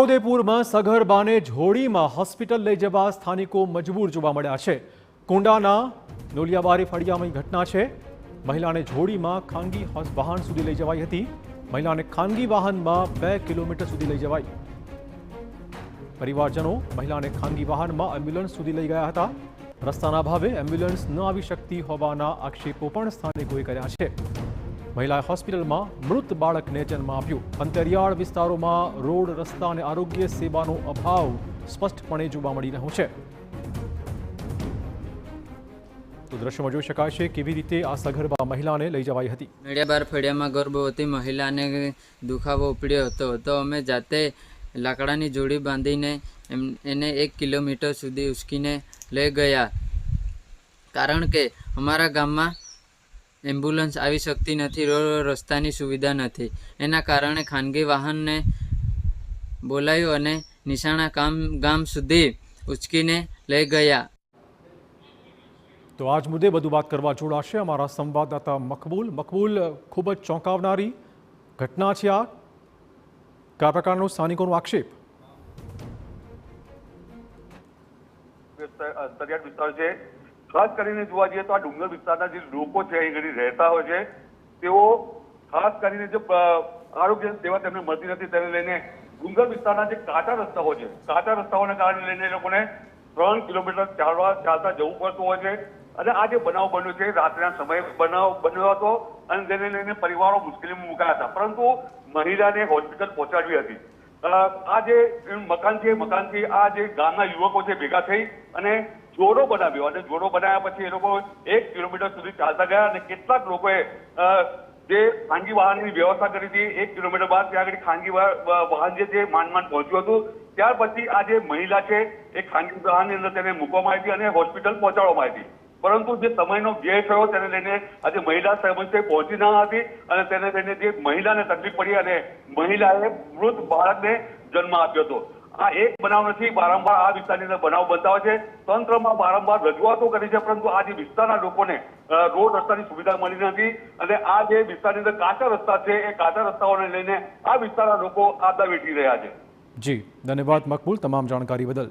છોટાઉદેપુરમાં સગર્ભાને જોડીમાં હોસ્પિટલ લઈ જવા સ્થાનિકો મજબૂર જોવા મળ્યા છે। કુંડાના નોલિયાબારી ફળિયામાં ઘટના છે। મહિલાને જોડીમાં ખાનગી વાહન સુધી લઈ જવાઈ હતી। મહિલાને ખાનગી વાહનમાં 2 કિલોમીટર સુધી લઈ જવાઈ। પરિવારજનો મહિલાને ખાનગી વાહનમાં એમ્બ્યુલન્સ સુધી લઈ ગયા હતા। રસ્તાના અભાવે એમ્બ્યુલન્સ ન આવી શકતી હોવાના આક્ષેપો પણ સ્થાનિકોએ કર્યા છે। મહિલાએ હોસ્પિટલમાં મૃત બાળકને જન્મ આપ્યો। અંતરિયાળ વિસ્તારોમાં રોડ, રસ્તા અને આરોગ્ય સેવાનો અભાવ સ્પષ્ટપણે જોવા મળી રહ્યો છે। તો દ્રશ્યમાં જોઈ શકાય છે કેવી રીતે આ સગર્ભા મહિલાને લઈ જવાઈ હતી। નડિયાબાર ફળિયામાં ગર્ભવતી મહિલાને દુખાવો ઉપડ્યો હતો તો અમે જાતે લાકડાની જોડી બાંધીને એને 1 કિલોમીટર સુધી ઉચકીને લઈ ગયા, કારણ કે અમારા ગામમાં એમ્બ્યુલન્સ આવી શકતી નથી, રસ્તાની સુવિધા નથી। એના કારણે ખાનગી વાહનને બોલાવ્યું અને નિશાણા ગામ સુધી ઉચકીને લઈ ગયા। તો આજ મુદ્દે વધુ વાત કરવા જોડાશે અમારા સંવાદદાતા મકબૂલ। મકબૂલ, ખૂબ જ ચોંકાવનારી ઘટના છે આ। કયા પ્રકારનો સ્થાનિકોનો આક્ષેપ? અંતરિયાળ વિસ્તાર છે, ખાસ કરીને જોવા જઈએ તો આ ડુંગર વિસ્તારના જે લોકો છે અહીં ઘડી રહેતા હોય છે, તેઓ ખાસ કરીને જે આરોગ્ય સેવા તેમને મળતી નથી તેને લઈને ડુંગર વિસ્તારના જે કાચા રસ્તાઓ છે, કાચા રસ્તાઓને કારણે લઈને એ લોકોને 3 કિલોમીટર ચાલતા જવું પડતું હોય છે। અને આ જે બનાવ બન્યો છે રાત્રિના સમયે બનાવ બન્યો હતો અને તેને લઈને પરિવારો મુશ્કેલીમાં મુકાયા હતા, પરંતુ મહિલાને હોસ્પિટલ પહોંચાડવી હતી। આ જે મકાન છે, મકાનથી આ જે ગામના યુવકો છે ભેગા થઈ અને જોડો બનાવ્યો અને જોડો બનાવ્યા પછી એ લોકો 1 કિલોમીટર સુધી ચાલતા ગયા અને કેટલાક લોકોએ જે ખાનગી વાહનની વ્યવસ્થા કરી હતી 1 કિલોમીટર બાદ ત્યાં આગળ ખાનગી વાહન જે છે માંડ પહોંચ્યું હતું। ત્યાર પછી આ જે મહિલા છે એ ખાનગી વાહનની અંદર તેને મૂકવામાં આવી હતી અને હોસ્પિટલ પહોંચાડવામાં આવી હતી, પરંતુ જે સમયનો વ્યય થયો તેને લઈને આજે મહિલા સમયસર પહોંચી ન હતી અને તેને લઈને જે મહિલાને તકલીફ પડી અને મહિલાએ મૃત બાળકને જન્મ આપ્યો હતો। આ એક બનાવ નથી, વારંવાર આ વિસ્તારની અંદર બનાવ બનતા હોય છે। તંત્રમાં વારંવાર રજૂઆતો કરી છે, પરંતુ આ જે વિસ્તારના લોકોને રોડ રસ્તાની સુવિધા મળી નથી અને આ જે વિસ્તારની અંદર કાચા રસ્તા છે એ કાચા રસ્તાઓને લઈને આ વિસ્તારના લોકો આદા વેઠી રહ્યા છે। જી, ધન્યવાદ મકબૂલ તમામ જાણકારી બદલ।